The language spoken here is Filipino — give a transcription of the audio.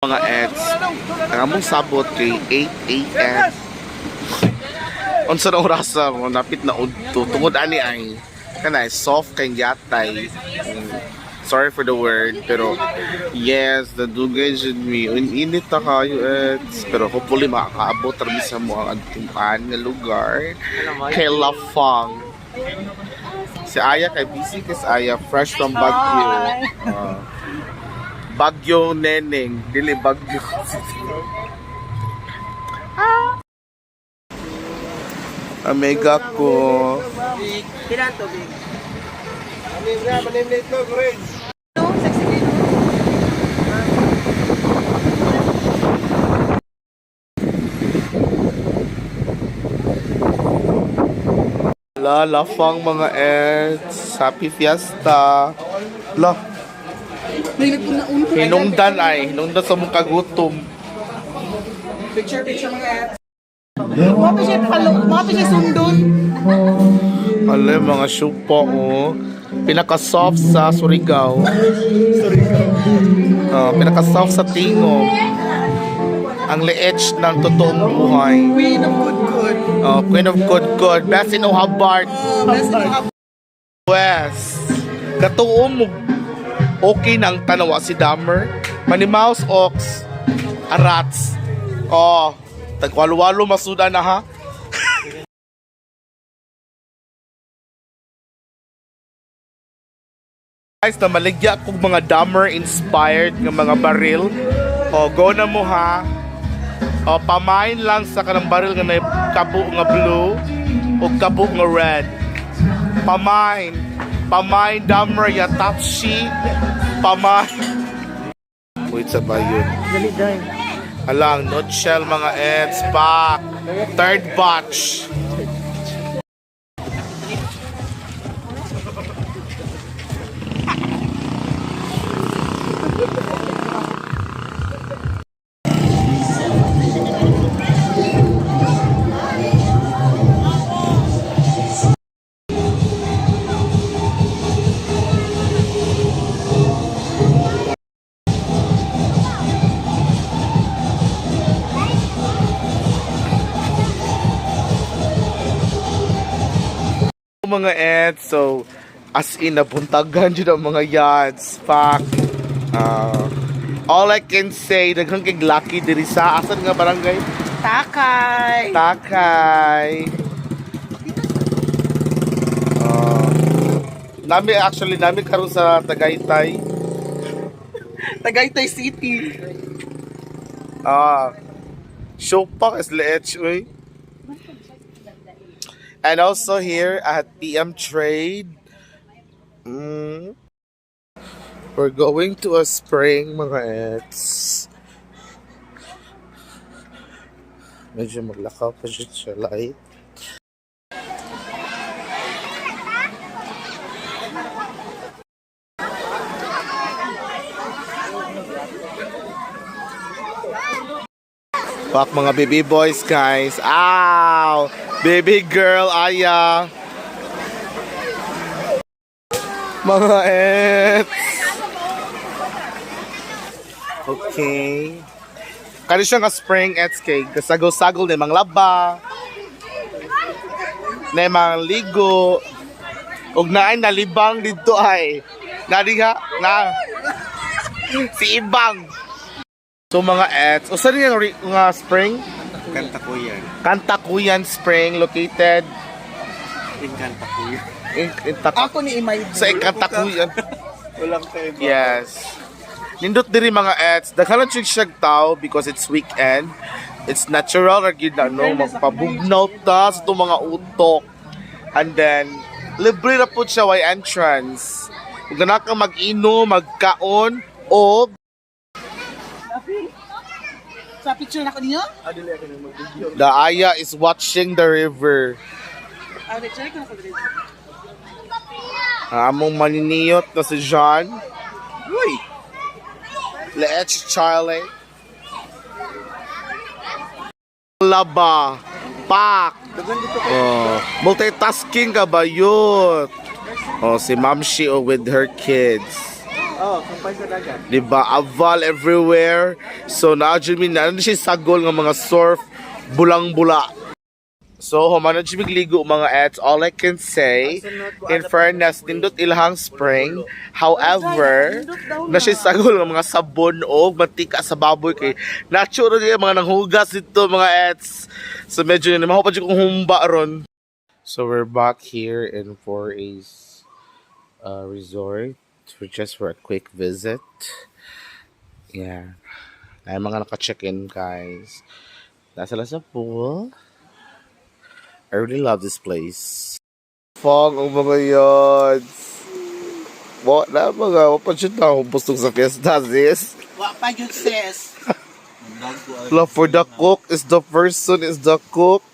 Mga eds, ang among sabot kay 8 a.m. Unsa na orasa mo napit na udto tungod ani ay kanay soft kay yatay. Sorry for the word pero yes, the dugay jud mi init ta kayo eds pero hopefully makakaabot ra sa mo ang adtuan nga lugar kay Lafangan. Si Aya kay busy kasi Aya fresh from Baguio. Baguio Neneng, dili Baguio. Omega ko. Kailan to, big? Manim-late ko, Greg. Lafang mga eds. Happy Fiesta. La. Hinungdan ay. Hinungdan sa mong kagutom. Picture mga ads. Mga siya sundon. Alam, mga syupa oh. Pinaka-soft sa Surigao. Pinaka-soft sa Tingog. Ang leech ng totoong buhay. Queen of good. Queen of good. Best in Ohabart. Best in Ohabart. West. Katuo mo. Okay nang tanawa si Dahmer. Manimaus Ox. Arats. Tagwalo-walo masuda na ha. Guys, na maligya kong mga Dahmer inspired ng mga baril. Go na mo ha. Pamain lang sa kanang baril nga may kabo nga blue o kabo nga red. Pamain Dahmer ya tapsi. Pamain. Wait sa bayon. Dali dahil. Alang, nutshell mga eds, back. Third batch. Mga eds, so as in nabuntagan dyan ang mga yads. Fuck. All I can say, daghang kay lucky diri sa asan nga barangay? Takay. Nami karon sa Tagaytay. Tagaytay City. Shopak is leech, uy. And also here at PM Trade, we're going to a spring, mga eds. Medyo maglakaw pa siya light. Fuck mga baby boys, guys. Ow! Baby girl, Aya. Mga ets. Okay. Kani siya nga spring ets kay kasagol-sagol na mga laba. Na mga ligo. Ug naay nalibang dito ay. Nadiha na. Si Ibang. So mga ets, usa rin nga spring? Kantakuyan Spring located In Kantakuyan. Ako ni Imay. Sa Kantakuyan. Walang tayo. Yes. Nindot diri mga ets, daghan siya tao because it's weekend. It's natural ra gyud na no magpabugnaw ta sa itong mga utok. And then libre ra pud siya way entrance. Kung kana ka mag-inom, magkaon o Sa picture na ko ninyo? the Aya is watching the river. Picture ko na ko dito. Among maniniyot na si John. Uy! Leech Charlie. Laba. Pak. Multitasking ka ba yun? Si Ma'am Shio with her kids. Oh, kampay sa dagat. Diba? Aval everywhere. So, na-adjumi na. Ano siya sagol ng mga surf, bulang-bula. So, humana siya magligo mga ets. All I can say, in fairness, nindot ilahang spring. However, na siya sagol ng mga sabon o mantika sa baboy kay natural yung mga nanghugas dito mga ets. So, medyo yun. Mahupa siya kung humba ron. So, we're back here in 4A's resort. Just for a quick visit. Yeah. Ay mga naka-check-in guys. Nasa lang sa pool. I really love this place. Fong ang mga yods. What na mga wapansyon na akong pustong sa fiesta sis. Wa pa yun sis. Love for the cook is the person is the cook.